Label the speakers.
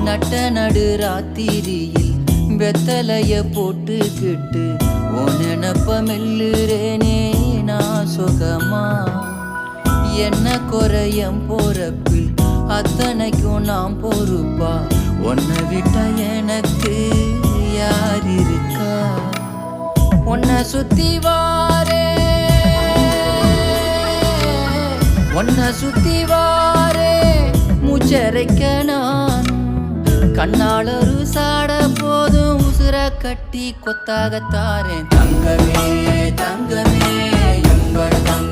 Speaker 1: நட்ட நடு ராத்திரியில் வெத்தலைய போட்டுக்கிட்டு உன் நினப்ப மெல்லுறேனே நான் சுகமா. என்ன குறையம் போறப்பில் அத்தனைக்கும் நாம் பொறுப்பா. உன்னை விட்டா எனக்கு யார் இருக்கா? உன்னை சுத்தி வாரே, உன்னை சுத்தி வாரே மூச்சரைக்க நான். கண்ணாளரு சாட போதும் உசுர கட்டி கொத்தாகத்தாரேன். தங்கமே தங்கமே எங்கள் தங்க